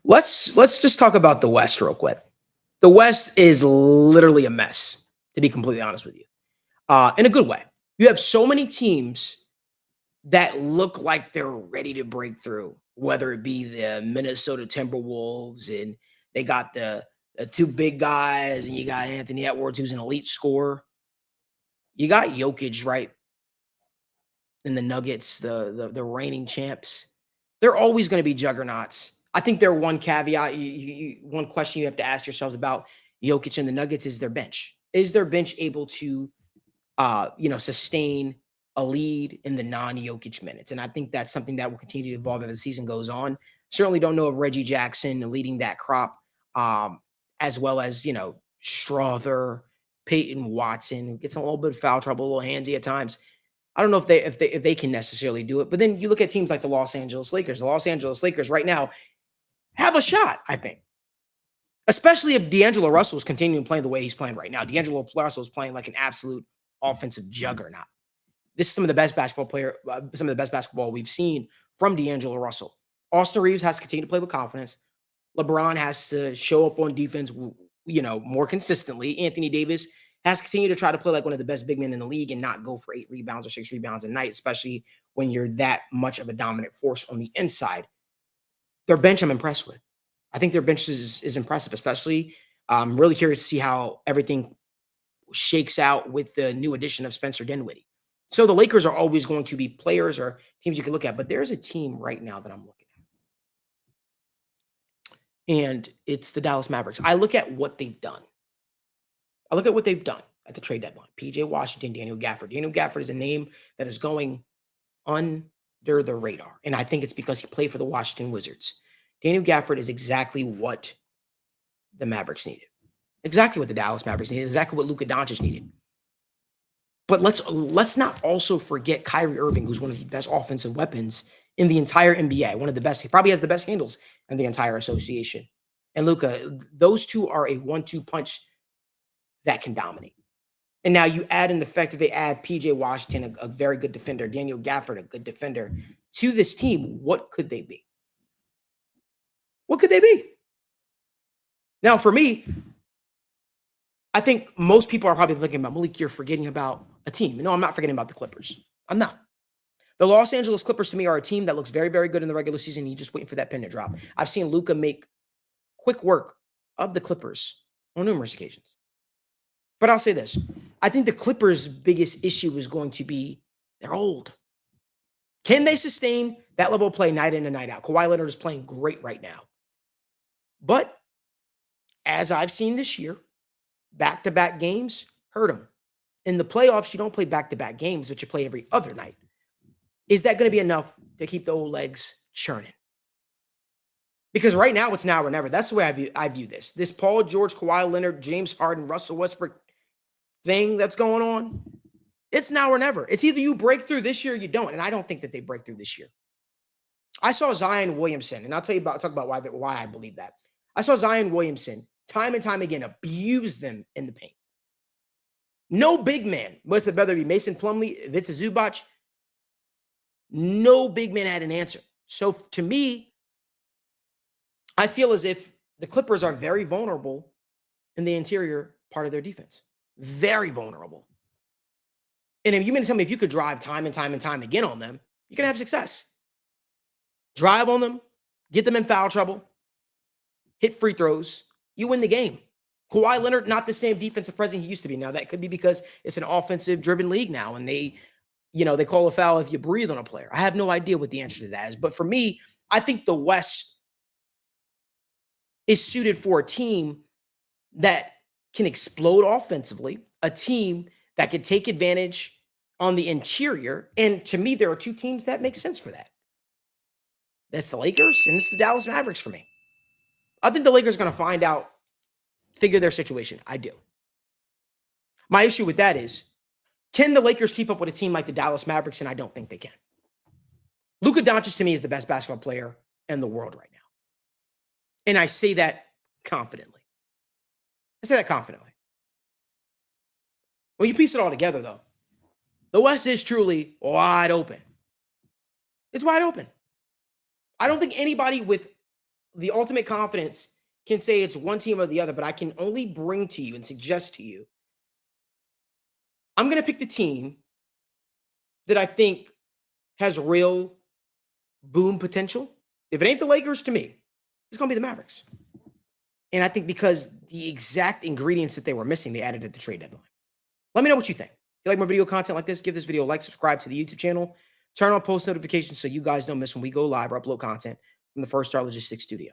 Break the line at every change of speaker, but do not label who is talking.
Let's just talk about the West real quick. The West is literally a mess, to be completely honest with you, in a good way. You have so many teams that look like they're ready to break through, whether it be the Minnesota Timberwolves and they got the two big guys, and you got Anthony Edwards, who's an elite scorer. You got Jokic, right, in the Nuggets, the reigning champs. They're always going to be juggernauts. I think their one caveat, one question you have to ask yourselves about Jokic and the Nuggets is their bench. Is their bench able to, sustain a lead in the non-Jokic minutes? And I think that's something that will continue to evolve as the season goes on. Certainly don't know of Reggie Jackson leading that crop, as well as Strother, Peyton Watson, who gets in a little bit of foul trouble, a little handsy at times. I don't know if they can necessarily do it. But then you look at teams like the Los Angeles Lakers. The Los Angeles Lakers right now have a shot, I think. Especially if D'Angelo Russell is continuing playing the way he's playing right now. D'Angelo Russell is playing like an absolute offensive juggernaut. This is some of the best basketball we've seen from D'Angelo Russell. Austin Reeves has to continue to play with confidence. LeBron has to show up on defense, more consistently. Anthony Davis has to continue to try to play like one of the best big men in the league and not go for 8 rebounds or 6 rebounds a night, especially when you're that much of a dominant force on the inside. Their bench, I'm impressed with. I think their bench is impressive, especially. I'm really curious to see how everything shakes out with the new addition of Spencer Dinwiddie. So the Lakers are always going to be players or teams you can look at, but there's a team right now that I'm looking at, and it's the Dallas Mavericks. I look at what they've done. At the trade deadline. PJ Washington, Daniel Gafford. Daniel Gafford is a name that is going under the radar, and I think it's because he played for the Washington Wizards. Daniel Gafford is exactly what the Mavericks needed. Exactly what the Dallas Mavericks needed. Exactly what Luka Doncic needed. But let's not also forget Kyrie Irving, who's one of the best offensive weapons in the entire NBA. One of the best. He probably has the best handles in the entire association. And Luka, those two are a 1-2 punch that can dominate. And now you add in the fact that they add PJ Washington, a very good defender, Daniel Gafford, a good defender, to this team. What could they be? What could they be? Now, for me, I think most people are probably thinking about, Malik, you're forgetting about a team. No, I'm not forgetting about the Clippers. I'm not. The Los Angeles Clippers, to me, are a team that looks very, very good in the regular season. You're just waiting for that pin to drop. I've seen Luka make quick work of the Clippers on numerous occasions. But I'll say this. I think the Clippers' biggest issue is going to be they're old. Can they sustain that level of play night in and night out? Kawhi Leonard is playing great right now. But as I've seen this year, back-to-back games hurt them. In the playoffs, you don't play back-to-back games, but you play every other night. Is that going to be enough to keep the old legs churning? Because right now, it's now or never. That's the way I view this. This Paul George, Kawhi Leonard, James Harden, Russell Westbrook thing that's going on, it's now or never. It's either you break through this year or you don't, and I don't think that they break through this year. I saw Zion Williamson, and I'll talk about why I believe that. I saw Zion Williamson time and time again abuse them in the paint. No big man, whether it be Mason Plumlee, Vitsa Zubac, no big man had an answer. So to me, I feel as if the Clippers are very vulnerable in the interior part of their defense. Very vulnerable. And if you mean to tell me if you could drive time and time and time again on them, you're going to have success. Drive on them, get them in foul trouble, hit free throws, you win the game. Kawhi Leonard, not the same defensive presence he used to be. Now, that could be because it's an offensive-driven league now, and they call a foul if you breathe on a player. I have no idea what the answer to that is. But for me, I think the West is suited for a team that can explode offensively, a team that can take advantage on the interior. And to me, there are two teams that make sense for that. That's the Lakers, and it's the Dallas Mavericks for me. I think the Lakers are going to figure their situation. I do. My issue with that is, can the Lakers keep up with a team like the Dallas Mavericks? And I don't think they can. Luka Doncic, to me, is the best basketball player in the world right now. And I say that confidently. When you piece it all together, though, the West is truly wide open. It's wide open. I don't think anybody with the ultimate confidence can say it's one team or the other, but I can only bring to you and suggest to you, I'm going to pick the team that I think has real boom potential. If it ain't the Lakers, to me, it's going to be the Mavericks. And I think because the exact ingredients that they were missing, they added at the trade deadline. Let me know what you think. If you like more video content like this, give this video a like, subscribe to the YouTube channel, turn on post notifications so you guys don't miss when we go live or upload content from the First Star Logistics studio.